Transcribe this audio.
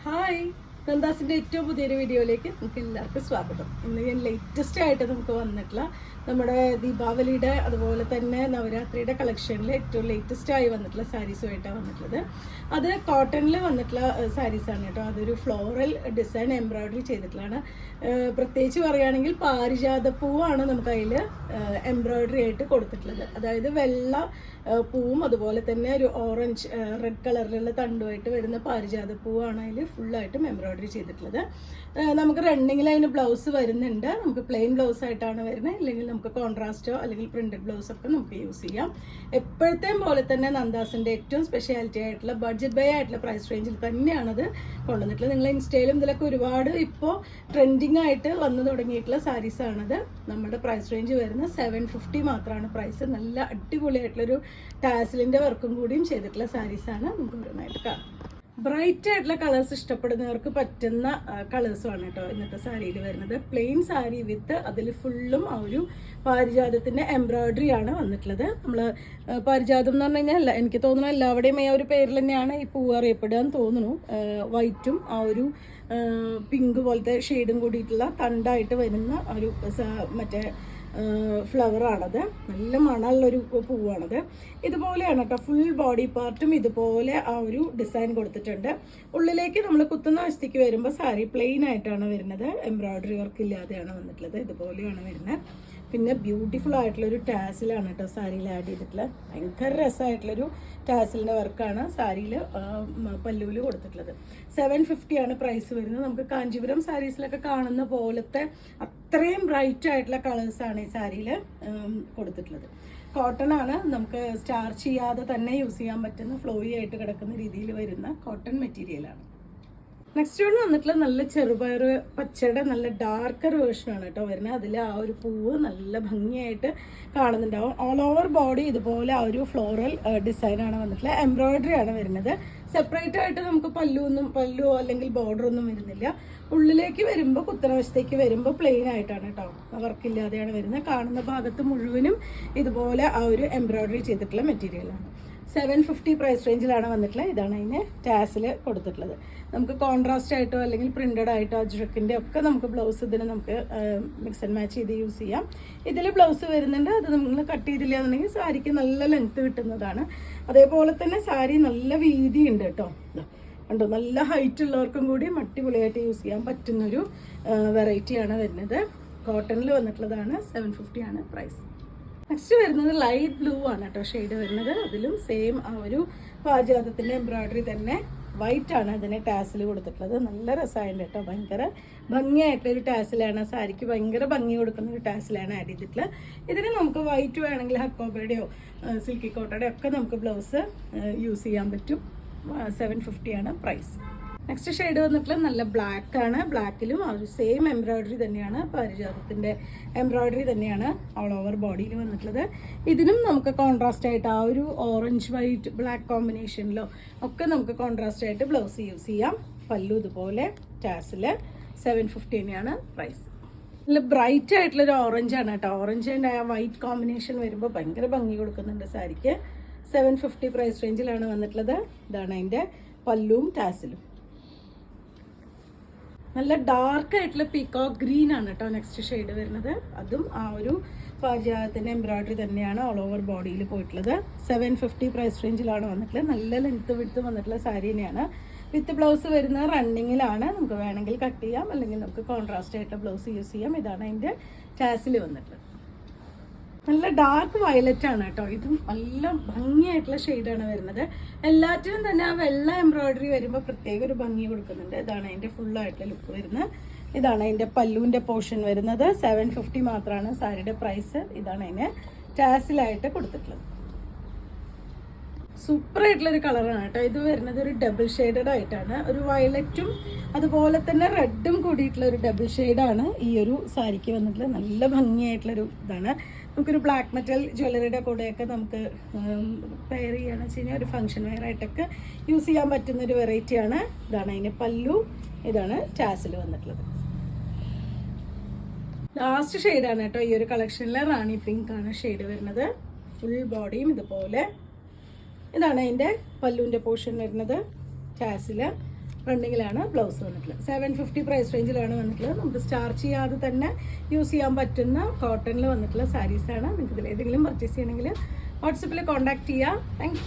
Hi, നന്ദാസിൻ്റെ ഏറ്റവും പുതിയൊരു വീഡിയോയിലേക്ക് നമുക്ക് എല്ലാവർക്കും സ്വാഗതം. ഇന്ന് ഞാൻ ലേറ്റസ്റ്റ് ആയിട്ട് നമുക്ക് വന്നിട്ടുള്ള നമ്മുടെ ദീപാവലിയുടെ അതുപോലെ തന്നെ നവരാത്രിയുടെ കളക്ഷനിൽ ഏറ്റവും ലേറ്റസ്റ്റ് ആയി വന്നിട്ടുള്ള സാരീസുമായിട്ടാണ് വന്നിട്ടുള്ളത്. അത് കോട്ടണിൽ വന്നിട്ടുള്ള സാരീസാണ് കേട്ടോ. അതൊരു ഫ്ലോറൽ ഡിസൈൻ എംബ്രോയിഡറി ചെയ്തിട്ടുള്ളതാണ്. പ്രത്യേകിച്ച് പറയുകയാണെങ്കിൽ പാരിജാതപ്പൂവാണ് നമുക്ക് അതിൽ എംബ്രോയിഡറി ആയിട്ട് കൊടുത്തിട്ടുള്ളത്. അതായത് വെള്ള പൂവും അതുപോലെ തന്നെ ഒരു ഓറഞ്ച് റെഡ് കളറിലുള്ള തണ്ടുമായിട്ട് വരുന്ന പാരിജാതപ്പൂവാണ് അതിൽ ഫുള്ളായിട്ടും എംബ്രോയിഡറി ചെയ്തിട്ടുള്ളത്. നമുക്ക് റണ്ണിങ്ങിൽ അതിന് ബ്ലൗസ് വരുന്നുണ്ട്. നമുക്ക് പ്ലെയിൻ ബ്ലൗസ് ആയിട്ടാണ് വരുന്നത്, അല്ലെങ്കിൽ നമുക്ക് കോൺട്രാസ്റ്റോ അല്ലെങ്കിൽ പ്രിന്റഡ് ബ്ലൗസ് ഒക്കെ നമുക്ക് യൂസ് ചെയ്യാം. എപ്പോഴത്തെയും പോലെ തന്നെ നന്ദാസിൻ്റെ ഏറ്റവും സ്പെഷ്യാലിറ്റി ആയിട്ടുള്ള ബഡ്ജറ്റ് ബൈ ആയിട്ടുള്ള പ്രൈസ് റേഞ്ചിൽ തന്നെയാണത് കൊണ്ടുവന്നിട്ടുള്ളത്. നിങ്ങൾ ഇൻസ്റ്റയിലും ഇതിലൊക്കെ ഒരുപാട് ഇപ്പോൾ ട്രെൻഡിങ് ആയിട്ട് വന്നു തുടങ്ങിയിട്ടുള്ള സാരീസാണത്. നമ്മുടെ പ്രൈസ് റേഞ്ച് വരുന്നത് 750 മാത്രമാണ് പ്രൈസ്. നല്ല അടിപൊളിയായിട്ടുള്ളൊരു ടാസിലിൻ്റെ വർക്കും കൂടിയും ചെയ്തിട്ടുള്ള സാരീസാണ്. നമുക്ക് ഓരോന്നായിട്ട് കാണാം. ബ്രൈറ്റ് ആയിട്ടുള്ള കളേഴ്സ് ഇഷ്ടപ്പെടുന്നവർക്ക് പറ്റുന്ന കളേഴ്സുമാണ് കേട്ടോ ഇന്നത്തെ സാരിയിൽ വരുന്നത്. പ്ലെയിൻ സാരി വിത്ത് അതിൽ ഫുള്ളും ആ ഒരു പാരിജാതത്തിൻ്റെ എംബ്രോയിഡറി ആണ് വന്നിട്ടുള്ളത്. നമ്മൾ പാരിജാതം എന്ന് പറഞ്ഞു കഴിഞ്ഞാൽ എനിക്ക് തോന്നുന്നു എല്ലാവരുടെയും ആ ഒരു പേരിൽ തന്നെയാണ് ഈ പൂവ് അറിയപ്പെടുക എന്ന് തോന്നുന്നു. വൈറ്റും ആ ഒരു പിങ്ക് പോലത്തെ ഷെയ്ഡും കൂടിയിട്ടുള്ള തണ്ടായിട്ട് വരുന്ന ഒരു മറ്റേ ഫ്ലവറാണത്. നല്ല മണമുള്ളൊരു പൂവാണത്. ഇതുപോലെയാണ് കേട്ടോ ഫുൾ ബോഡി പാർട്ടും ഇതുപോലെ ആ ഒരു ഡിസൈൻ കൊടുത്തിട്ടുണ്ട്. ഉള്ളിലേക്ക് നമ്മൾ കുത്തുന്ന വശത്തേക്ക് വരുമ്പോൾ സാരി പ്ലെയിൻ ആയിട്ടാണ് വരുന്നത്. എംബ്രോയിഡറി വർക്ക് ഇല്ലാതെയാണ് വന്നിട്ടുള്ളത്. ഇതുപോലെയാണ് വരുന്നത്. പിന്നെ ബ്യൂട്ടിഫുൾ ആയിട്ടുള്ളൊരു ടാസിലാണ് കേട്ടോ സാരിയിൽ ആഡ് ചെയ്തിട്ടുള്ളത്. ഭയങ്കര രസമായിട്ടുള്ളൊരു ടാസിലിൻ്റെ വർക്കാണ് സാരിയിൽ പല്ലുവിൽ കൊടുത്തിട്ടുള്ളത്. 750 ആണ് പ്രൈസ് വരുന്നത്. നമുക്ക് കാഞ്ചീപുരം സാരീസിലൊക്കെ കാണുന്ന പോലത്തെ അത്രയും ബ്രൈറ്റ് ആയിട്ടുള്ള കളേഴ്സാണ് ഈ സാരിയിൽ കൊടുത്തിട്ടുള്ളത്. കോട്ടൺ ആണ്. നമുക്ക് സ്റ്റാർച്ച് ചെയ്യാതെ തന്നെ യൂസ് ചെയ്യാൻ പറ്റുന്ന ഫ്ലോയി ആയിട്ട് കിടക്കുന്ന രീതിയിൽ വരുന്ന കോട്ടൺ മെറ്റീരിയലാണ്. നെക്സ്റ്റ് വൺ വന്നിട്ടുള്ള നല്ല ചെറുപയർ പച്ചയുടെ നല്ല ഡാർക്കർ വേർഷനാണ് കേട്ടോ വരുന്നത്. അതിൽ ആ ഒരു പൂവ് നല്ല ഭംഗിയായിട്ട് കാണുന്നുണ്ടാവും. ഓൾ ഓവർ ബോഡി ഇതുപോലെ ആ ഒരു ഫ്ലോറൽ ഡിസൈനാണ് വന്നിട്ടുള്ളത്. എംബ്രോയിഡറി ആണ് വരുന്നത്. സെപ്പറേറ്റ് ആയിട്ട് നമുക്ക് പല്ലുവോ അല്ലെങ്കിൽ ബോർഡർ ഒന്നും വരുന്നില്ല. ഉള്ളിലേക്ക് വരുമ്പോൾ കുത്തനവശത്തേക്ക് വരുമ്പോൾ പ്ലെയിൻ ആയിട്ടാണ് കേട്ടോ, വർക്കില്ലാതെയാണ് വരുന്നത്. കാണുന്ന ഭാഗത്ത് മുഴുവനും ഇതുപോലെ ആ ഒരു എംബ്രോയിഡറി ചെയ്തിട്ടുള്ള മെറ്റീരിയലാണ്. 750 പ്രൈസ് റേഞ്ചിലാണ് വന്നിട്ടുള്ളത്. ഇതാണ് അതിന് ടാസിൽ കൊടുത്തിട്ടുള്ളത്. നമുക്ക് കോൺട്രാസ്റ്റ് ആയിട്ടോ അല്ലെങ്കിൽ പ്രിന്റഡ് ആയിട്ടോ അജ്രക്കിൻ്റെ ഒക്കെ നമുക്ക് ബ്ലൗസ് ഇതിന് നമുക്ക് മിക്സ് ആൻഡ് മാച്ച് ചെയ്ത് യൂസ് ചെയ്യാം. ഇതിൽ ബ്ലൗസ് വരുന്നുണ്ട്. അത് നമ്മൾ കട്ട് ചെയ്തില്ല എന്നുണ്ടെങ്കിൽ സാരിക്ക് നല്ല ലെങ്ത്ത് കിട്ടുന്നതാണ്. അതേപോലെ തന്നെ സാരി നല്ല വീതി ഉണ്ട് കേട്ടോ. കണ്ടോ, നല്ല ഹൈറ്റ് ഉള്ളവർക്കും കൂടി അടിപൊളിയായിട്ട് യൂസ് ചെയ്യാൻ പറ്റുന്നൊരു വെറൈറ്റിയാണ് വരുന്നത്. കോട്ടണിൽ വന്നിട്ടുള്ളതാണ്. 750 ആണ് പ്രൈസ്. നെക്സ്റ്റ് വരുന്നത് ലൈറ്റ് ബ്ലൂ ആണ് കേട്ടോ ഷെയ്ഡ് വരുന്നത്. അതിലും സെയിം ആ ഒരു പാരിജാതത്തിൻ്റെ എംബ്രോയിഡറി തന്നെ വൈറ്റ് ആണ് അതിന് ടാസിൽ കൊടുത്തിട്ടുള്ളത്. നല്ല രസമായിട്ട് കേട്ടോ, ഭയങ്കര ഭംഗിയായിട്ടൊരു ടാസിലാണ്. സാരിക്ക് ഭയങ്കര ഭംഗി കൊടുക്കുന്ന ഒരു ടാസിലാണ് ആഡ് ചെയ്തിട്ടുള്ളത്. ഇതിന് നമുക്ക് വൈറ്റ് വേണമെങ്കിൽ ഹക്കോബയുടെയോ സിൽക്കി കോട്ടയുടെയോ ഒക്കെ നമുക്ക് ബ്ലൗസ് യൂസ് ചെയ്യാൻ പറ്റും. 750 ആണ് പ്രൈസ്. നെക്സ്റ്റ് ഷെയ്ഡ് വന്നിട്ടുള്ള നല്ല ബ്ലാക്ക് ആണ്. ബ്ലാക്കിലും ആ ഒരു സെയിം എംബ്രോയിഡറി തന്നെയാണ്, പാരിജാതത്തിൻ്റെ എംബ്രോയിഡറി തന്നെയാണ് ഓൾ ഓവർ ബോഡിയിൽ വന്നിട്ടുള്ളത്. ഇതിനും നമുക്ക് കോൺട്രാസ്റ്റ് ആയിട്ട് ആ ഒരു ഓറഞ്ച് വൈറ്റ് ബ്ലാക്ക് കോമ്പിനേഷനിലോ ഒക്കെ നമുക്ക് കോൺട്രാസ്റ്റ് ആയിട്ട് ബ്ലൗസ് യൂസ് ചെയ്യാം. പല്ലു ഇതുപോലെ ടാസിൽ 750 തന്നെയാണ് പ്രൈസ്. നല്ല ബ്രൈറ്റ് ആയിട്ടുള്ളൊരു ഓറഞ്ചാണ് കേട്ടോ. ഓറഞ്ച് ആൻഡ് ആ വൈറ്റ് കോമ്പിനേഷൻ വരുമ്പോൾ ഭയങ്കര ഭംഗി കൊടുക്കുന്നുണ്ട് സാരിക്ക്. 750 പ്രൈസ് റേഞ്ചിലാണ് വന്നിട്ടുള്ളത്. ഇതാണ് അതിൻ്റെ പല്ലുവും ടാസിലും. നല്ല ഡാർക്ക് ആയിട്ടുള്ള പീകോക്ക് ഗ്രീൻ ആണ് കേട്ടോ നെക്സ്റ്റ് ഷെയ്ഡ് വരുന്നത്. അതും ആ ഒരു പാരിജാതത്തിൻ്റെ എംബ്രോയിഡറി തന്നെയാണ് ഓൾ ഓവർ ബോഡിയിൽ പോയിട്ടുള്ളത്. 750 പ്രൈസ് റേഞ്ചിലാണ് വന്നിട്ടുള്ളത്. നല്ല ലെങ്ത്ത് വിടുത്ത് വന്നിട്ടുള്ള സാരി തന്നെയാണ്. വിത്ത് ബ്ലൗസ് വരുന്ന റണ്ണിങ്ങിലാണ്. നമുക്ക് വേണമെങ്കിൽ കട്ട് ചെയ്യാം, അല്ലെങ്കിൽ നമുക്ക് കോൺട്രാസ്റ്റ് ആയിട്ടുള്ള ബ്ലൗസ് യൂസ് ചെയ്യാം. ഇതാണ് അതിൻ്റെ ടാസിൽ വന്നിട്ടുള്ളത്. നല്ല ഡാർക്ക് വയലറ്റ് ആണ് കേട്ടോ. ഇതും നല്ല ഭംഗിയായിട്ടുള്ള ഷെയ്ഡാണ് വരുന്നത്. എല്ലാറ്റിനും തന്നെ ആ വെള്ള എംബ്രോയിഡറി വരുമ്പോൾ പ്രത്യേക ഒരു ഭംഗി കൊടുക്കുന്നുണ്ട്. ഇതാണ് അതിൻ്റെ ഫുള്ളായിട്ടുള്ള ലുക്ക് വരുന്നത്. ഇതാണ് അതിൻ്റെ പല്ലുവിൻ്റെ പോർഷൻ വരുന്നത്. 750 മാത്രമാണ് സാരിയുടെ പ്രൈസ്. ഇതാണ് അതിന് ടാസിലായിട്ട് കൊടുത്തിട്ടുള്ളത്. സൂപ്പർ ആയിട്ടുള്ളൊരു കളറാണ് കേട്ടോ. ഇത് വരുന്നത് ഒരു ഡബിൾ ഷെയ്ഡഡ് ആയിട്ടാണ്. ഒരു വയലറ്റും അതുപോലെ തന്നെ റെഡും കൂടിയിട്ടുള്ള ഒരു ഡബിൾ ഷെയ്ഡാണ് ഈ ഒരു സാരിക്ക് വന്നിട്ടുള്ളത്. നല്ല ഭംഗിയായിട്ടുള്ളൊരു ഇതാണ്. നമുക്കൊരു ബ്ലാക്ക് മെറ്റൽ ജ്വല്ലറിയുടെ കൂടെയൊക്കെ നമുക്ക് പെയർ ചെയ്യുകയാണെന്ന് വെച്ച് കഴിഞ്ഞാൽ ഒരു ഫംഗ്ഷൻ വെയർ ആയിട്ടൊക്കെ യൂസ് ചെയ്യാൻ പറ്റുന്നൊരു വെറൈറ്റിയാണ്. ഇതാണ് അതിന് പല്ലു. ഇതാണ് ടാസിൽ വന്നിട്ടുള്ളത്. ലാസ്റ്റ് ഷെയ്ഡാണ് കേട്ടോ ഈ ഒരു കളക്ഷനിലെ. റാണി പിങ്ക് ആണ് ഷെയ്ഡ് വരുന്നത്. ഫുൾ ബോഡിയും ഇതുപോലെ. ഇതാണ് അതിൻ്റെ പല്ലുവിൻ്റെ പോർഷൻ വരുന്നത്. ടാസിൽ റണ്ണിങ്ങിലാണ് ബ്ലൗസ് വന്നിട്ടുള്ളത്. 750 പ്രൈസ് റേഞ്ചിലാണ് വന്നിട്ടുള്ളത്. നമുക്ക് സ്റ്റാർച്ച് ചെയ്യാതെ തന്നെ യൂസ് ചെയ്യാൻ പറ്റുന്ന കോട്ടണിൽ വന്നിട്ടുള്ള സാരീസാണ്. നിങ്ങൾക്ക് ഇതിൽ ഏതെങ്കിലും പർച്ചേസ് ചെയ്യണമെങ്കിൽ വാട്സപ്പിൽ കോൺടാക്ട് ചെയ്യുക. താങ്ക്